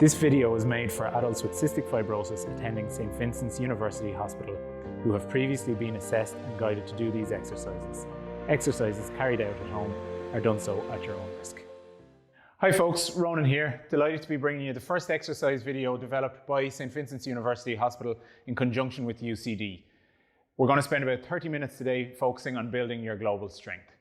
This video was made for adults with cystic fibrosis attending St. Vincent's University Hospital who have previously been assessed and guided to do these exercises. Exercises carried out at home are done so at your own risk. Hi folks, Ronan here. Delighted to be bringing you the first exercise video developed by St. Vincent's University Hospital in conjunction with UCD. We're going to spend about 30 minutes today focusing on building your global strength.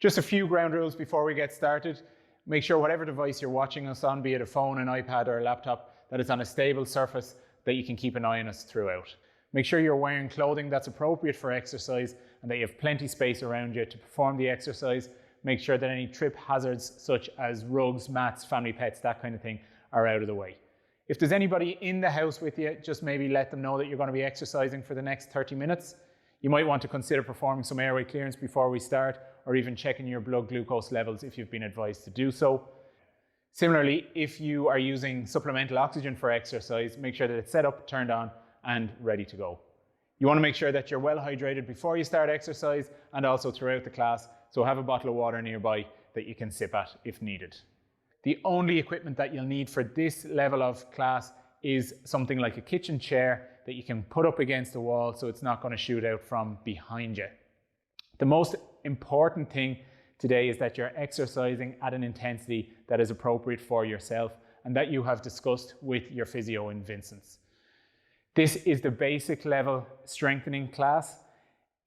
Just a few ground rules before we get started. Make sure whatever device you're watching us on, be it a phone, an iPad or a laptop, that it's on a stable surface that you can keep an eye on us throughout. Make sure you're wearing clothing that's appropriate for exercise and that you have plenty of space around you to perform the exercise. Make sure that any trip hazards such as rugs, mats, family pets, that kind of thing are out of the way. If there's anybody in the house with you, just maybe let them know that you're going to be exercising for the next 30 minutes. You might want to consider performing some airway clearance before we start, or even checking your blood glucose levels if you've been advised to do so. Similarly, if you are using supplemental oxygen for exercise, make sure that it's set up, turned on, and ready to go. You want to make sure that you're well hydrated before you start exercise and also throughout the class, so have a bottle of water nearby that you can sip at if needed. The only equipment that you'll need for this level of class is something like a kitchen chair that you can put up against the wall so it's not going to shoot out from behind you. The most important thing today is that you're exercising at an intensity that is appropriate for yourself and that you have discussed with your physio in Vincent's. This is the basic level strengthening class.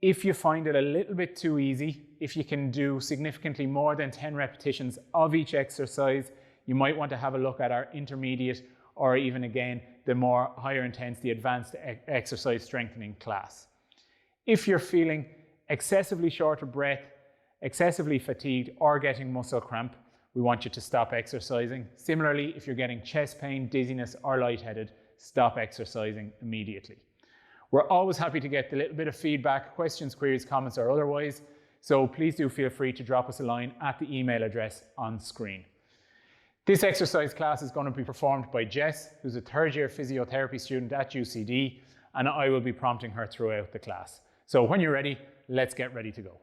If you find it a little bit too easy, if you can do significantly more than 10 repetitions of each exercise, you might want to have a look at our intermediate or even again the more higher intensity advanced exercise strengthening class. If you're feeling excessively short of breath, excessively fatigued or getting muscle cramp, we want you to stop exercising. Similarly, if you're getting chest pain, dizziness or lightheaded, stop exercising immediately. We're always happy to get a little bit of feedback, questions, queries, comments or otherwise, so please do feel free to drop us a line at the email address on screen. This exercise class is going to be performed by Jess, who's a third-year physiotherapy student at UCD, and I will be prompting her throughout the class. So when you're ready, let's get ready to go.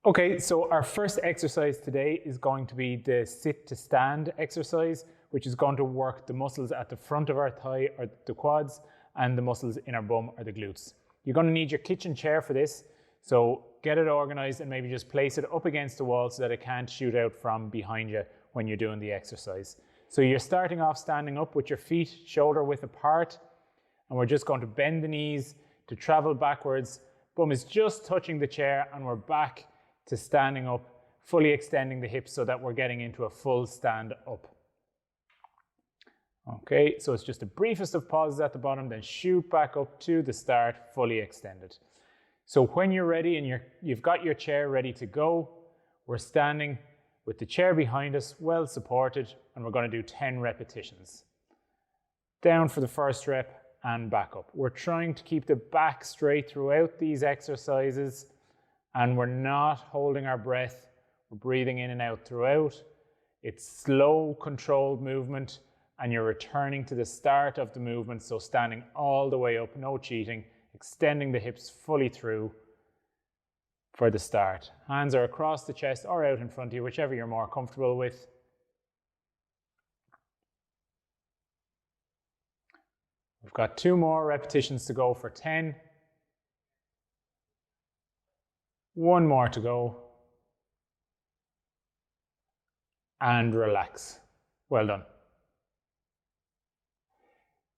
Okay, so our first exercise today is going to be the sit to stand exercise, which is going to work the muscles at the front of our thigh or the quads and the muscles in our bum or the glutes. You're going to need your kitchen chair for this, so get it organized and maybe just place it up against the wall so that it can't shoot out from behind you when you're doing the exercise. So you're starting off standing up with your feet shoulder width apart, and we're just going to bend the knees to travel backwards. Bum is just touching the chair and we're back to standing up, fully extending the hips so that we're getting into a full stand up. Okay, so it's just the briefest of pauses at the bottom, then shoot back up to the start, fully extended. So when you're ready and you've got your chair ready to go, we're standing with the chair behind us, well supported, and we're going to do 10 repetitions. Down for the first rep and back up. We're trying to keep the back straight throughout these exercises, and we're not holding our breath. We're breathing in and out throughout. It's slow, controlled movement, and you're returning to the start of the movement, so standing all the way up, no cheating, extending the hips fully through for the start. Hands are across the chest or out in front of you, whichever you're more comfortable with. We've got 2 more repetitions to go for 10. 1 more to go. And relax. Well done.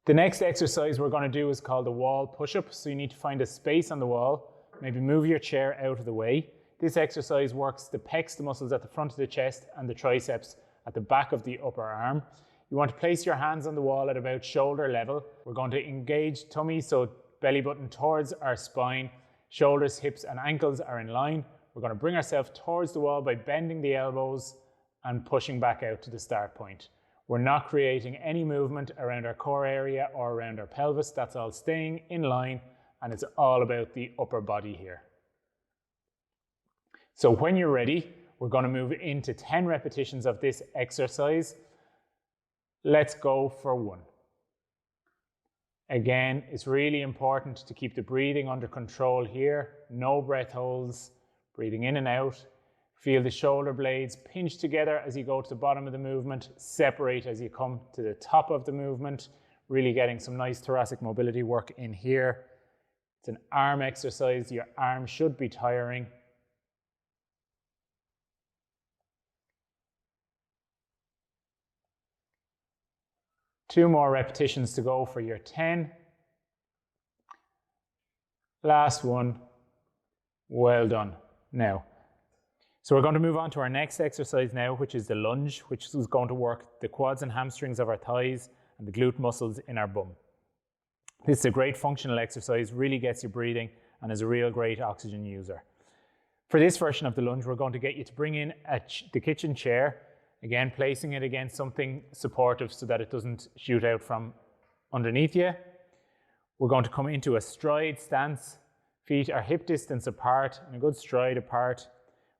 The next exercise we're going to do is called the wall push-up. So you need to find a space on the wall, maybe move your chair out of the way. This exercise works the pecs, the muscles at the front of the chest, and the triceps at the back of the upper arm. You want to place your hands on the wall at about shoulder level. We're going to engage tummy, so belly button towards our spine. Shoulders, hips, and ankles are in line. We're going to bring ourselves towards the wall by bending the elbows and pushing back out to the start point. We're not creating any movement around our core area or around our pelvis. That's all staying in line, and it's all about the upper body here. So when you're ready, we're going to move into 10 repetitions of this exercise. Let's go for 1. Again, it's really important to keep the breathing under control here. No breath holds, breathing in and out. Feel the shoulder blades pinch together as you go to the bottom of the movement, separate as you come to the top of the movement, really getting some nice thoracic mobility work in here. It's an arm exercise. Your arm should be tiring. Two more repetitions to go for your 10. Last one. Well done. Now, so we're going to move on to our next exercise now, which is the lunge, which is going to work the quads and hamstrings of our thighs and the glute muscles in our bum. This is a great functional exercise, really gets you breathing and is a real great oxygen user. For this version of the lunge, we're going to get you to bring in the kitchen chair, again placing it against something supportive so that it doesn't shoot out from underneath you. We're going to come into a stride stance. Feet are hip distance apart and a good stride apart.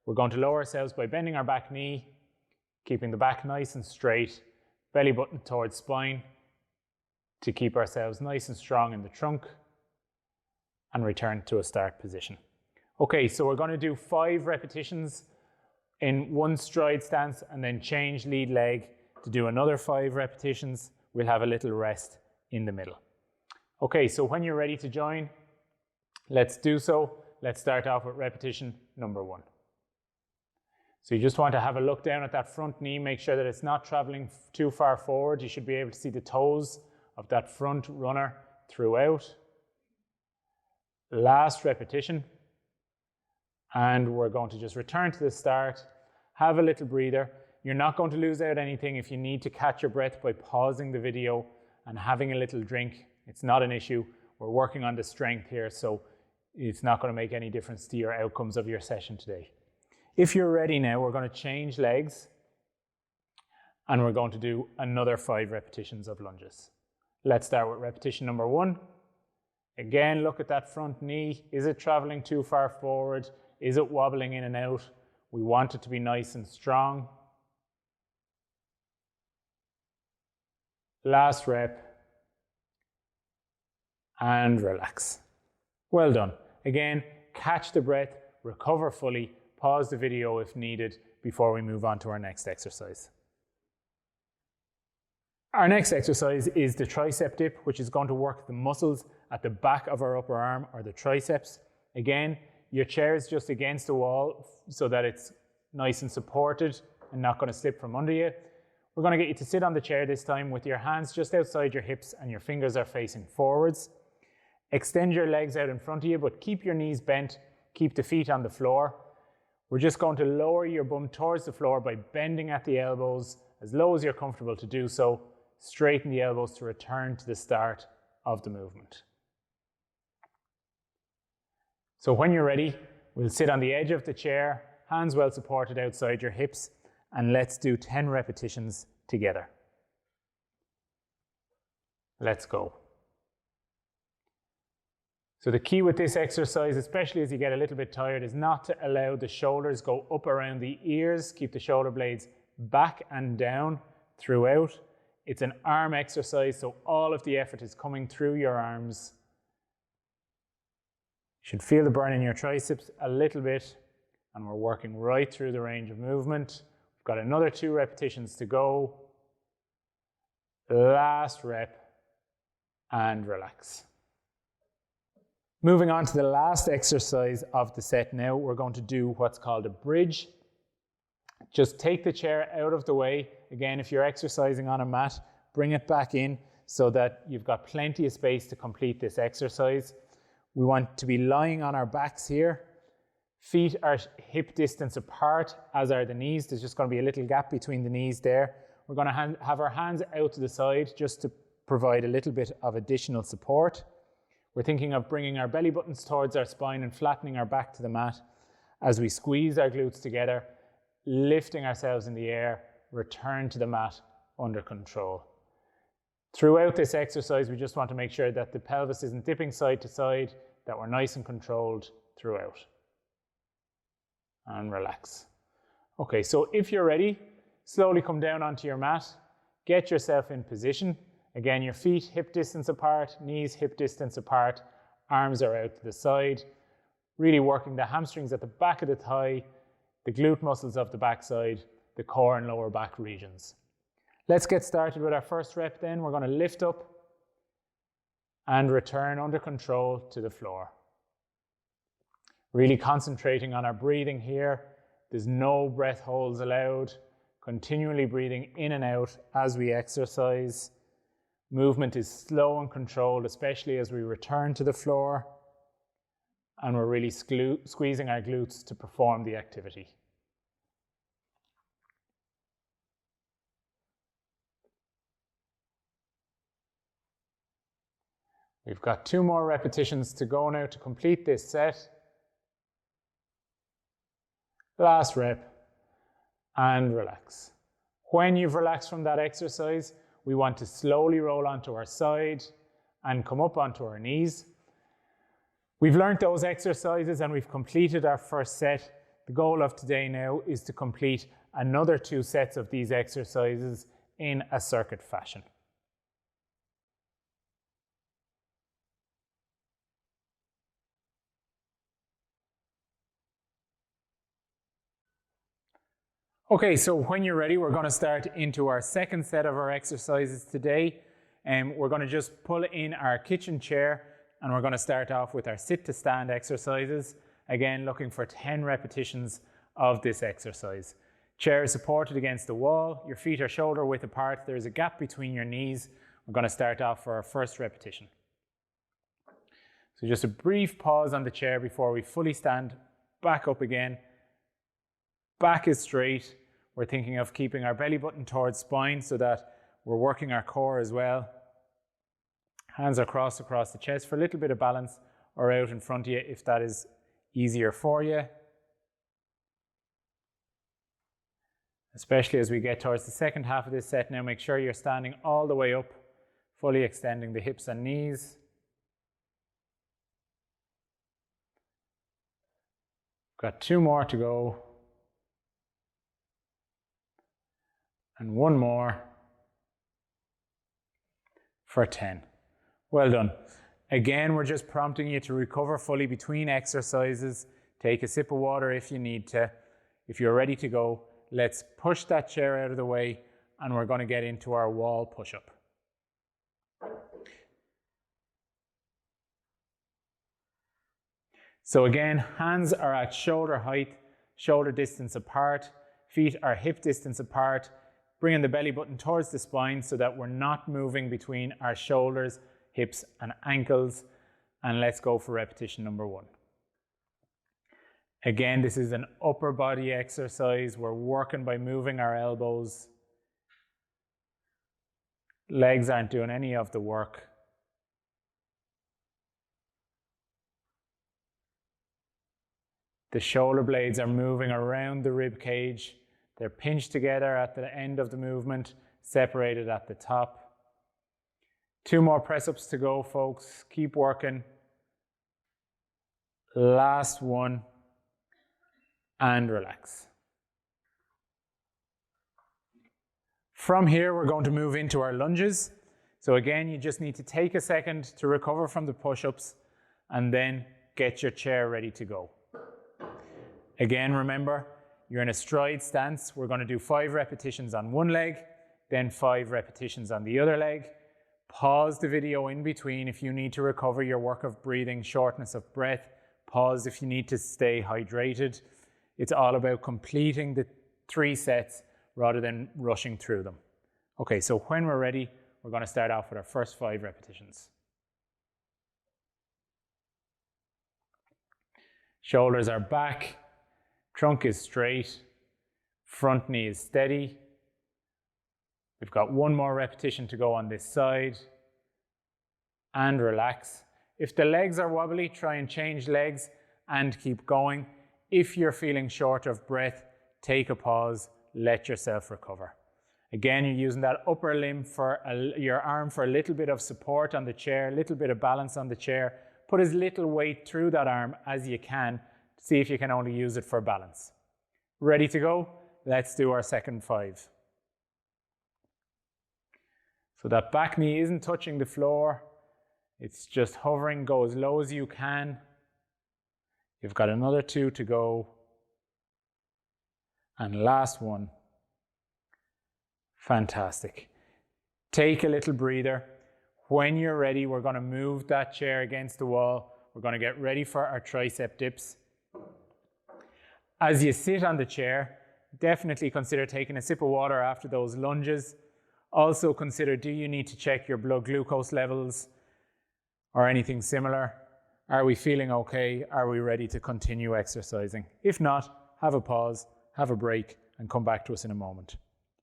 We're going to lower ourselves by bending our back knee, keeping the back nice and straight, belly button towards spine to keep ourselves nice and strong in the trunk, and return to a start position. Okay, so we're going to do 5 repetitions in one stride stance and then change lead leg to do another 5 repetitions. We'll have a little rest in the middle. Okay, so when you're ready to join, let's do so. Let's start off with repetition number 1. So you just want to have a look down at that front knee, make sure that it's not traveling too far forward. You should be able to see the toes of that front runner throughout. Last repetition. And we're going to just return to the start, have a little breather. You're not going to lose out anything if you need to catch your breath by pausing the video and having a little drink. It's not an issue. We're working on the strength here, so it's not going to make any difference to your outcomes of your session today. If you're ready now, we're going to change legs and we're going to do another 5 repetitions of lunges. Let's start with repetition number 1. Again, look at that front knee. Is it traveling too far forward? Is it wobbling in and out? We want it to be nice and strong. Last rep. And relax. Well done. Again, catch the breath, recover fully, pause the video if needed before we move on to our next exercise. Our next exercise is the tricep dip, which is going to work the muscles at the back of our upper arm or the triceps. Again, your chair is just against the wall so that it's nice and supported and not going to slip from under you. We're going to get you to sit on the chair this time with your hands just outside your hips and your fingers are facing forwards. Extend your legs out in front of you, but keep your knees bent, keep the feet on the floor. We're just going to lower your bum towards the floor by bending at the elbows as low as you're comfortable to do so. Straighten the elbows to return to the start of the movement. So when you're ready, we'll sit on the edge of the chair, hands well supported outside your hips, and let's do 10 repetitions together. Let's go. So the key with this exercise, especially as you get a little bit tired, is not to allow the shoulders go up around the ears. Keep the shoulder blades back and down throughout. It's an arm exercise, so all of the effort is coming through your arms. You should feel the burn in your triceps a little bit, and we're working right through the range of movement. We've got another 2 repetitions to go. Last rep, and relax. Moving on to the last exercise of the set now, we're going to do what's called a bridge. Just take the chair out of the way. Again, if you're exercising on a mat, bring it back in so that you've got plenty of space to complete this exercise. We want to be lying on our backs here. Feet are hip distance apart, as are the knees. There's just going to be a little gap between the knees there. We're going to have our hands out to the side just to provide a little bit of additional support. We're thinking of bringing our belly buttons towards our spine and flattening our back to the mat as we squeeze our glutes together, lifting ourselves in the air, return to the mat under control. Throughout this exercise, we just want to make sure that the pelvis isn't dipping side to side, that we're nice and controlled throughout. And relax. Okay, so if you're ready, slowly come down onto your mat, get yourself in position. Again, your feet hip distance apart, knees hip distance apart, arms are out to the side. Really working the hamstrings at the back of the thigh, the glute muscles of the backside, the core and lower back regions. Let's get started with our first rep then. We're going to lift up and return under control to the floor. Really concentrating on our breathing here. There's no breath holds allowed. Continually breathing in and out as we exercise. Movement is slow and controlled, especially as we return to the floor. And we're really squeezing our glutes to perform the activity. We've got 2 more repetitions to go now to complete this set. Last rep, and relax. When you've relaxed from that exercise, we want to slowly roll onto our side and come up onto our knees. We've learned those exercises and we've completed our first set. The goal of today now is to complete another 2 sets of these exercises in a circuit fashion. Okay, so when you're ready, we're going to start into our second set of our exercises today. We're going to just pull in our kitchen chair and we're going to start off with our sit to stand exercises. Again, looking for 10 repetitions of this exercise. Chair is supported against the wall. Your feet are shoulder width apart. There's a gap between your knees. We're going to start off for our first repetition. So just a brief pause on the chair before we fully stand back up again. Back is straight. We're thinking of keeping our belly button towards spine so that we're working our core as well. Hands are crossed across the chest for a little bit of balance, or out in front of you if that is easier for you. Especially as we get towards the second half of this set now, make sure you're standing all the way up, fully extending the hips and knees. Got 2 more to go. And 1 more for 10. Well done. Again, we're just prompting you to recover fully between exercises. Take a sip of water if you need to. If you're ready to go, let's push that chair out of the way and we're going to get into our wall push-up. So again, hands are at shoulder height, shoulder distance apart. Feet are hip distance apart. Bringing the belly button towards the spine so that we're not moving between our shoulders, hips and ankles. And let's go for repetition number 1. Again, this is an upper body exercise. We're working by moving our elbows. Legs aren't doing any of the work. The shoulder blades are moving around the rib cage. They're pinched together at the end of the movement, separated at the top. 2 more press-ups to go, folks. Keep working. Last one. And relax. From here, we're going to move into our lunges. So again, you just need to take a second to recover from the push-ups and then get your chair ready to go. Again, remember, you're in a stride stance. We're going to do 5 repetitions on one leg, then 5 repetitions on the other leg. Pause the video in between if you need to recover your work of breathing, shortness of breath. Pause if you need to stay hydrated. It's all about completing the 3 sets rather than rushing through them. Okay, so when we're ready, we're going to start off with our first 5 repetitions. Shoulders are back. Trunk is straight, front knee is steady. We've got 1 more repetition to go on this side. And relax. If the legs are wobbly, try and change legs and keep going. If you're feeling short of breath, take a pause, let yourself recover. Again, you're using that upper limb for your arm for a little bit of support on the chair, a little bit of balance on the chair. Put as little weight through that arm as you can. See if you can only use it for balance. Ready to go? Let's do our second 5. So that back knee isn't touching the floor. It's just hovering. Go as low as you can. You've got another 2 to go. And last one. Fantastic. Take a little breather. When you're ready, we're going to move that chair against the wall. We're going to get ready for our tricep dips. As you sit on the chair, definitely consider taking a sip of water after those lunges. Also consider, do you need to check your blood glucose levels or anything similar? Are we feeling okay? Are we ready to continue exercising? If not, have a pause, have a break, and come back to us in a moment.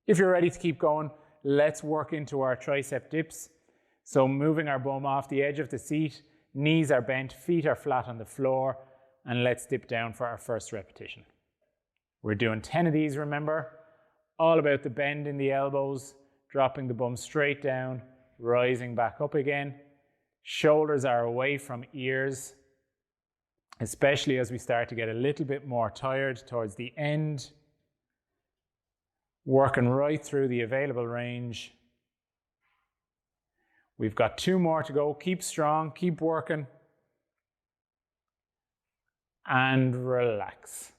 If you're ready to keep going, let's work into our tricep dips. So moving our bum off the edge of the seat, knees are bent, feet are flat on the floor, and let's dip down for our first repetition. We're doing 10 of these, remember? All about the bend in the elbows, dropping the bum straight down, rising back up again. Shoulders are away from ears, especially as we start to get a little bit more tired towards the end. Working right through the available range. We've got 2 more to go. Keep strong, keep working. And relax.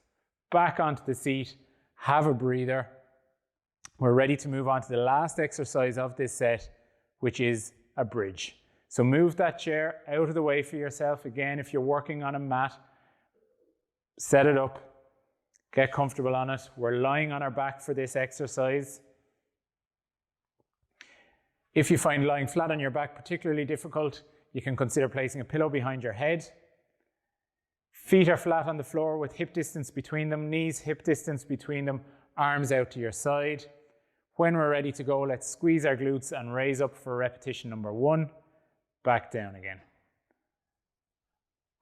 Back onto the seat, have a breather. We're ready to move on to the last exercise of this set, which is a bridge. So move that chair out of the way for yourself. Again, if you're working on a mat, set it up, get comfortable on it. We're lying on our back for this exercise. If you find lying flat on your back particularly difficult, you can consider placing a pillow behind your head. Feet are flat on the floor with hip distance between them, knees hip distance between them, arms out to your side. When we're ready to go, let's squeeze our glutes and raise up for repetition number 1. Back down again.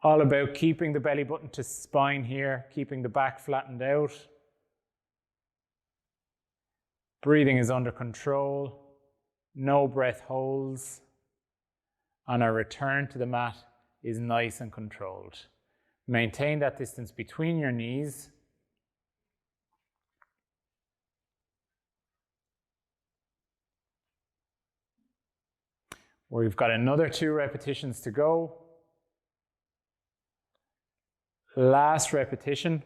All about keeping the belly button to spine here, keeping the back flattened out. Breathing is under control. No breath holds. And our return to the mat is nice and controlled. Maintain that distance between your knees. We've got another 2 repetitions to go. Last repetition.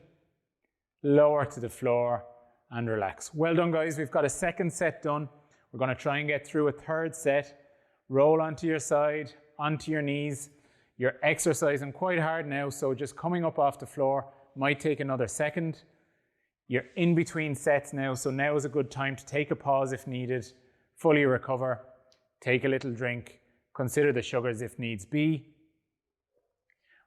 Lower to the floor and relax. Well done, guys. We've got a second set done. We're going to try and get through a third set. Roll onto your side, onto your knees. You're exercising quite hard now, so just coming up off the floor might take another second. You're in between sets now, so now is a good time to take a pause if needed, fully recover, take a little drink, consider the sugars if needs be.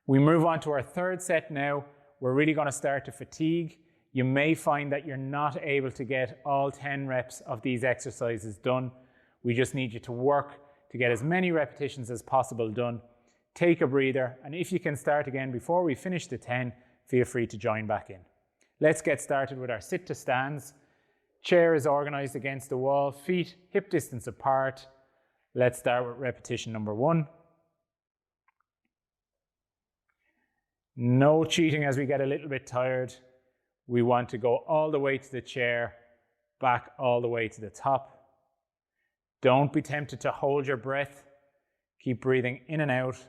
We move on to our third set now. We're really going to start to fatigue. You may find that you're not able to get all 10 reps of these exercises done. We just need you to work to get as many repetitions as possible done. Take a breather, and if you can start again before we finish the 10, feel free to join back in. Let's get started with our sit to stands. Chair is organized against the wall, feet hip distance apart. Let's start with repetition number 1. No cheating as we get a little bit tired. We want to go all the way to the chair, back all the way to the top. Don't be tempted to hold your breath. Keep breathing in and out.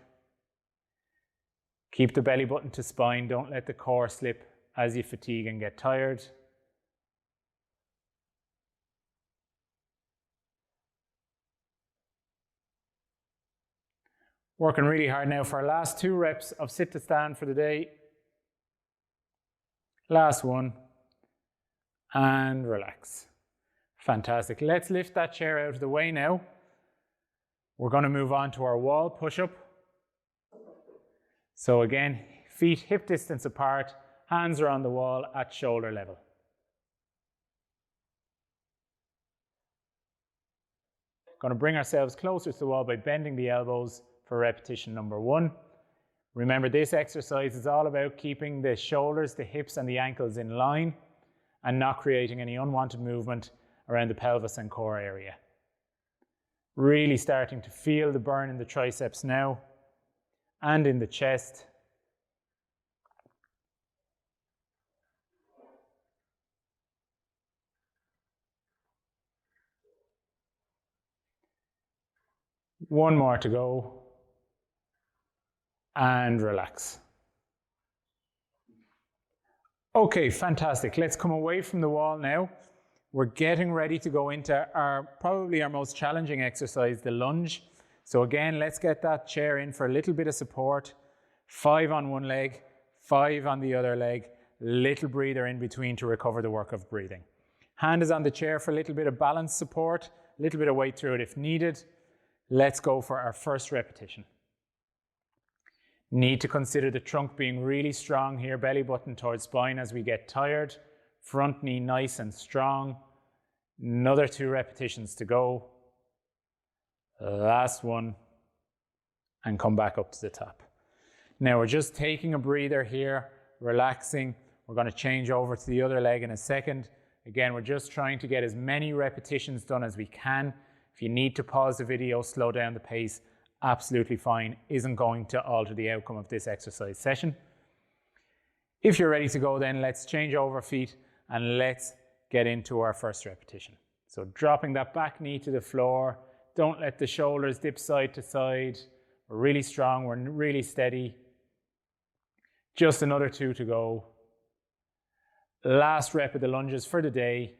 Keep the belly button to spine. Don't let the core slip as you fatigue and get tired. Working really hard now for our last 2 reps of sit to stand for the day. Last one. And relax. Fantastic. Let's lift that chair out of the way now. We're going to move on to our wall push-up. So again, feet hip distance apart, hands are on the wall at shoulder level. Going to bring ourselves closer to the wall by bending the elbows for repetition number 1. Remember, this exercise is all about keeping the shoulders, the hips and the ankles in line and not creating any unwanted movement around the pelvis and core area. Really starting to feel the burn in the triceps now and in the chest. One more to go. And relax. Okay, fantastic. Let's come away from the wall now. We're getting ready to go into probably our most challenging exercise, the lunge. So again, let's get that chair in for a little bit of support. 5 on one leg, 5 on the other leg, little breather in between to recover the work of breathing. Hand is on the chair for a little bit of balance support, a little bit of weight through it if needed. Let's go for our first repetition. Need to consider the trunk being really strong here, belly button towards spine as we get tired. Front knee nice and strong. Another 2 repetitions to go. Last one. And come back up to the top. Now we're just taking a breather here, relaxing. We're going to change over to the other leg in a second. Again, we're just trying to get as many repetitions done as we can. If you need to pause the video, slow down the pace, absolutely fine. Isn't going to alter the outcome of this exercise session. If you're ready to go, then let's change over feet and let's get into our first repetition. So dropping that back knee to the floor. Don't let the shoulders dip side to side. We're really strong, we're really steady. Just another 2 to go. Last rep of the lunges for the day.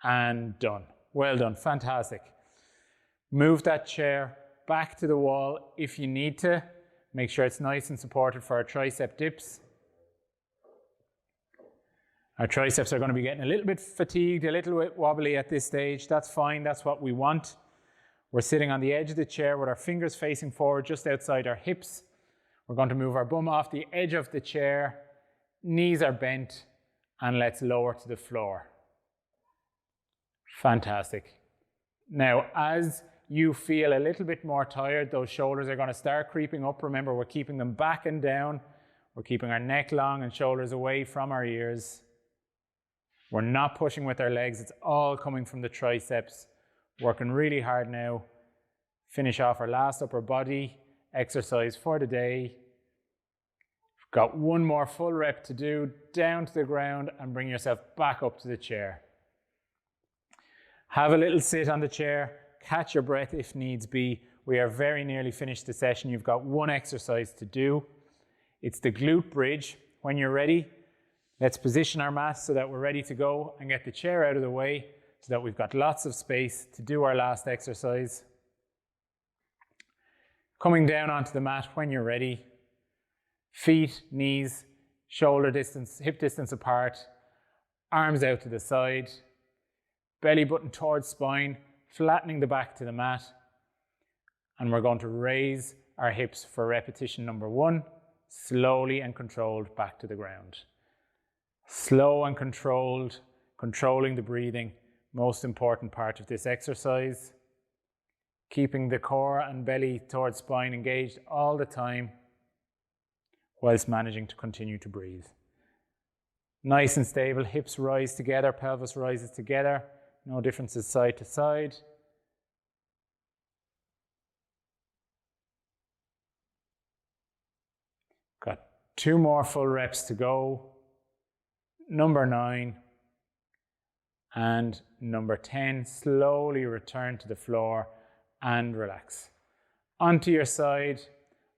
And done. Well done, fantastic. Move that chair back to the wall if you need to. Make sure it's nice and supported for our tricep dips. Our triceps are going to be getting a little bit fatigued, a little bit wobbly at this stage. That's fine, that's what we want. We're sitting on the edge of the chair with our fingers facing forward just outside our hips. We're going to move our bum off the edge of the chair. Knees are bent and let's lower to the floor. Fantastic. Now, as you feel a little bit more tired, those shoulders are going to start creeping up. Remember, we're keeping them back and down. We're keeping our neck long and shoulders away from our ears. We're not pushing with our legs. It's all coming from the triceps. Working really hard now. Finish off our last upper body exercise for the day. We've got 1 more full rep to do. Down to the ground and bring yourself back up to the chair. Have a little sit on the chair. Catch your breath if needs be. We are very nearly finished the session. You've got 1 exercise to do. It's the glute bridge. When you're ready, let's position our mat so that we're ready to go and get the chair out of the way so that we've got lots of space to do our last exercise. Coming down onto the mat when you're ready. Feet, knees, shoulder distance, hip distance apart. Arms out to the side. Belly button towards spine, flattening the back to the mat. And we're going to raise our hips for repetition number 1, slowly and controlled back to the ground. Slow and controlled, controlling the breathing, most important part of this exercise. Keeping the core and belly towards spine engaged all the time, whilst managing to continue to breathe. Nice and stable, hips rise together, pelvis rises together. No differences side to side. Got 2 more full reps to go. Number 9 and number 10. Slowly return to the floor and relax. Onto your side,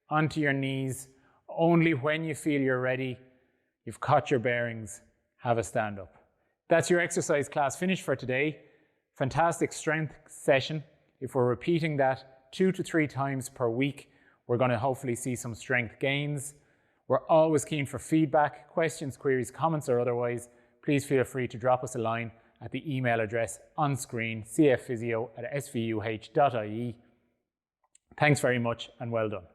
onto your knees. Only when you feel you're ready, you've caught your bearings, have a stand up. That's your exercise class finished for today. Fantastic strength session. If we're repeating that 2 to 3 times per week, we're going to hopefully see some strength gains. We're always keen for feedback, questions, queries, comments or otherwise. Please feel free to drop us a line at the email address on screen, cfphysio@svuh.ie. Thanks very much and well done.